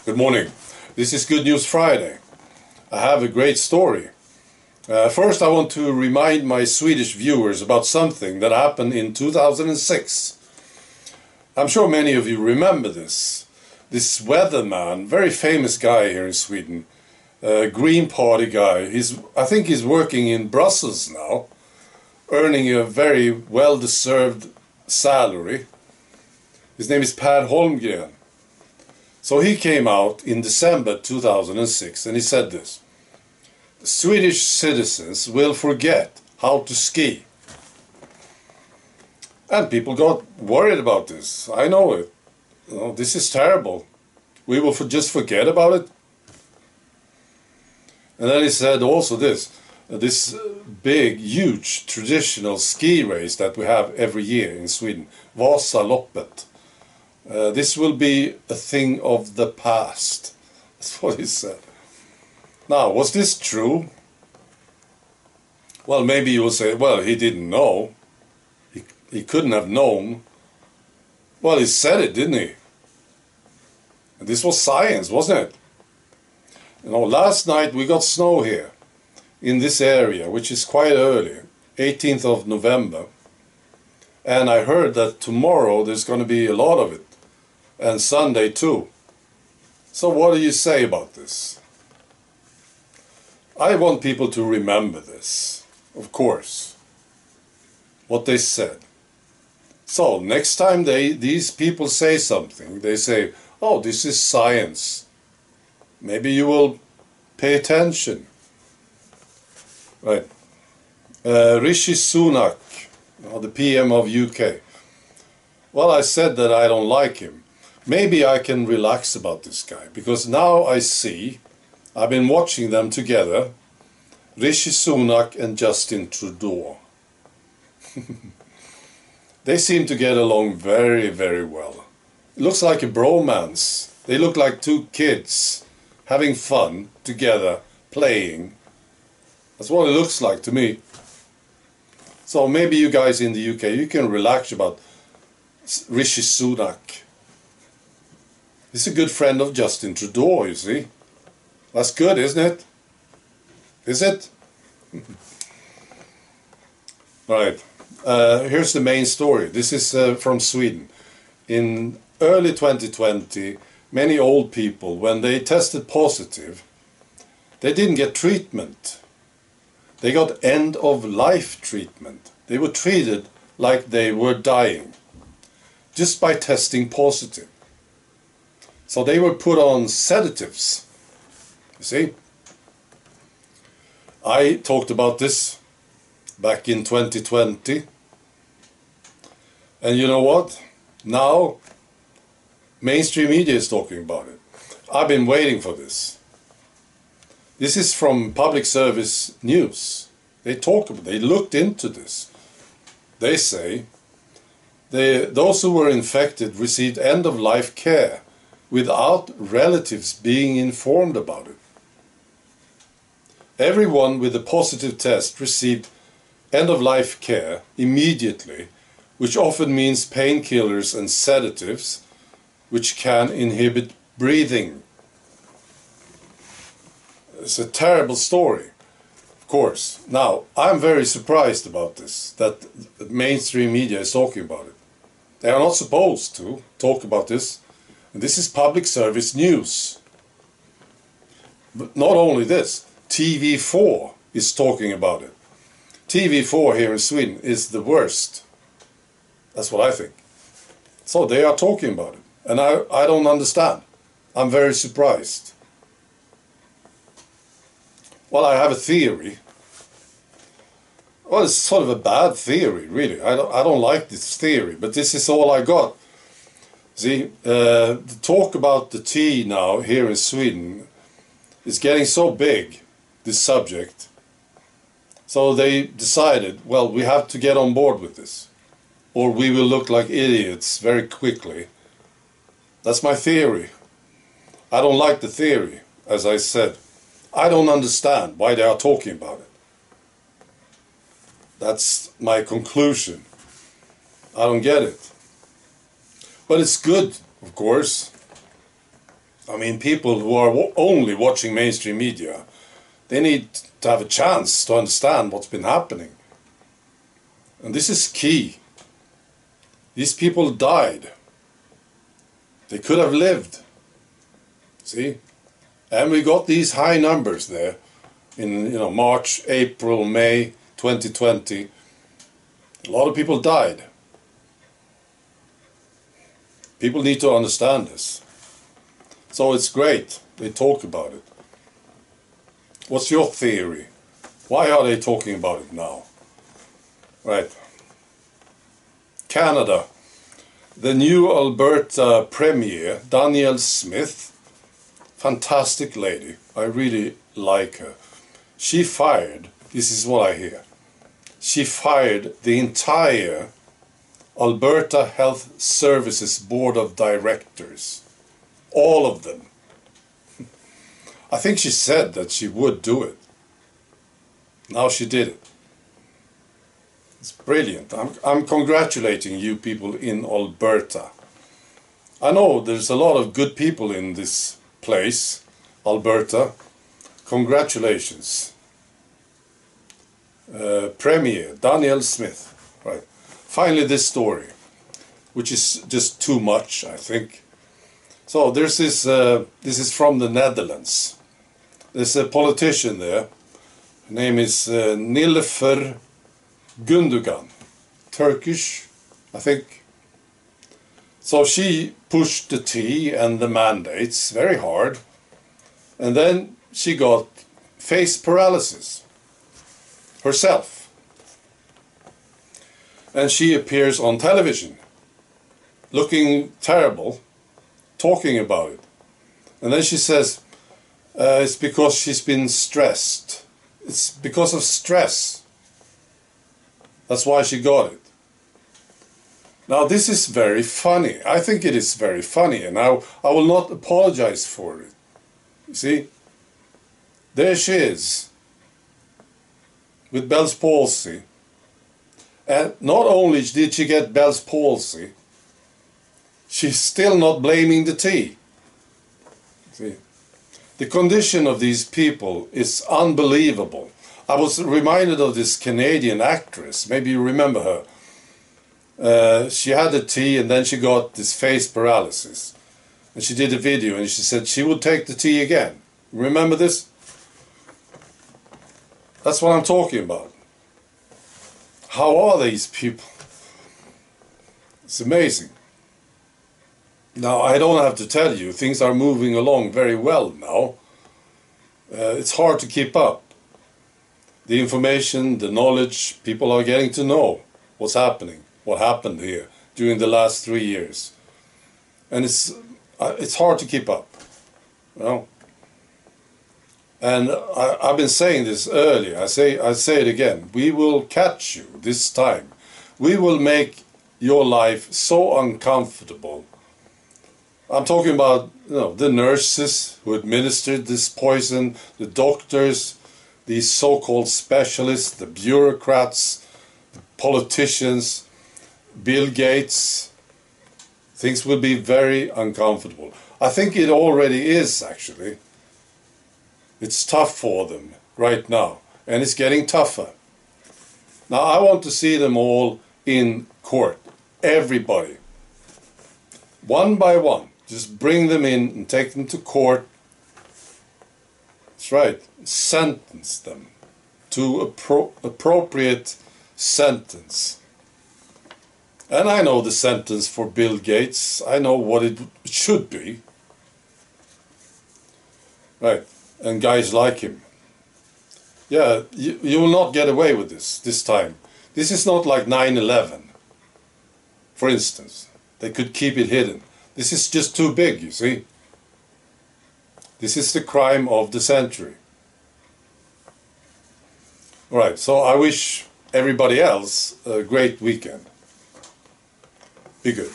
Good morning. This is Good News Friday. I have a great story. First, I want to remind my Swedish viewers about something that happened in 2006. I'm sure many of you remember this. This weatherman, very famous guy here in Sweden, Green Party guy. I think he's working in Brussels now, earning a very well-deserved salary. His name is Per Holmgren. So he came out in December 2006 and he said this: the Swedish citizens will forget how to ski. And people got worried about this. I know it. This is terrible. We will just forget about it. And then he said also this big, huge traditional ski race that we have every year in Sweden, Vasaloppet. This will be a thing of the past. That's what he said. Now, was this true? Well, maybe you will say, well, he didn't know. He couldn't have known. Well, he said it, didn't he? And this was science, wasn't it? Last night we got snow here in this area, which is quite early, 18th of November. And I heard that tomorrow there's going to be a lot of it. And Sunday too. So what do you say about this? I want people to remember this, of course, what they said. So next time these people say something, they say, oh, this is science. Maybe you will pay attention. Right. Rishi Sunak, the PM of UK. Well, I said that I don't like him. Maybe I can relax about this guy, because now I see, I've been watching them together, Rishi Sunak and Justin Trudeau. They seem to get along very, very well. It looks like a bromance. They look like two kids having fun together, playing. That's what it looks like to me. So maybe you guys in the UK, you can relax about Rishi Sunak. He's a good friend of Justin Trudeau, you see. That's good, isn't it? Is it? Right. Here's the main story. This is from Sweden. In early 2020, many old people, when they tested positive, they didn't get treatment. They got end-of-life treatment. They were treated like they were dying, just by testing positive. So they were put on sedatives, you see. I talked about this back in 2020. And you know what? Now, mainstream media is talking about it. I've been waiting for this. This is from Public Service News. They looked into this. They say those who were infected received end-of-life care without relatives being informed about it. Everyone with a positive test received end-of-life care immediately, which often means painkillers and sedatives, which can inhibit breathing. It's a terrible story, of course. Now, I'm very surprised about this, that the mainstream media is talking about it. They are not supposed to talk about this. And this is Public Service News. But not only this, TV4 is talking about it. TV4 here in Sweden is the worst. That's what I think. So they are talking about it. And I don't understand. I'm very surprised. Well, I have a theory. Well, it's sort of a bad theory, really. I don't like this theory, but this is all I got. See, the talk about the tea now here in Sweden is getting so big, this subject. So they decided, well, we have to get on board with this, or we will look like idiots very quickly. That's my theory. I don't like the theory, as I said. I don't understand why they are talking about it. That's my conclusion. I don't get it. But it's good, of course. I mean, people who are only watching mainstream media, they need to have a chance to understand what's been happening. And this is key. These people died. They could have lived. See? And we got these high numbers there in March, April, May 2020. A lot of people died. People need to understand this. So it's great they talk about it. What's your theory? Why are they talking about it now? Right. Canada. The new Alberta Premier, Danielle Smith, fantastic lady. I really like her. She fired, this is what I hear, she fired the entire Alberta Health Services Board of Directors. All of them. I think she said that she would do it. Now she did it. It's brilliant. I'm congratulating you people in Alberta. I know there's a lot of good people in this place, Alberta. Congratulations. Premier Danielle Smith. Right. Finally, this story, which is just too much, I think. So there's this. This is from the Netherlands. There's a politician there. Her name is Nilüfer Gundogan, Turkish, I think. So she pushed the tea and the mandates very hard, and then she got face paralysis herself. And she appears on television, looking terrible, talking about it. And then she says, it's because she's been stressed. It's because of stress. That's why she got it. Now this is very funny. I think it is very funny, and I will not apologize for it. You see? There she is, with Bell's palsy. And not only did she get Bell's palsy, she's still not blaming the tea. See? The condition of these people is unbelievable. I was reminded of this Canadian actress, maybe you remember her. She had the tea and then she got this face paralysis. And she did a video and she said she would take the tea again. Remember this? That's what I'm talking about. How are these people? It's amazing. Now, I don't have to tell you, things are moving along very well now. It's hard to keep up. The information, the knowledge, people are getting to know what's happening, what happened here during the last 3 years. And it's hard to keep up. You know? And I've been saying this earlier, I say it again, we will catch you this time. We will make your life so uncomfortable. I'm talking about the nurses who administered this poison, the doctors, these so-called specialists, the bureaucrats, the politicians, Bill Gates. Things will be very uncomfortable. I think it already is, actually. It's tough for them right now, and it's getting tougher. Now, I want to see them all in court. Everybody. One by one. Just bring them in and take them to court. That's right. Sentence them to appropriate sentence. And I know the sentence for Bill Gates. I know what it should be. Right. And guys like him. Yeah, you will not get away with this time. This is not like 9/11. For instance. They could keep it hidden. This is just too big, you see. This is the crime of the century. Alright, so I wish everybody else a great weekend. Be good.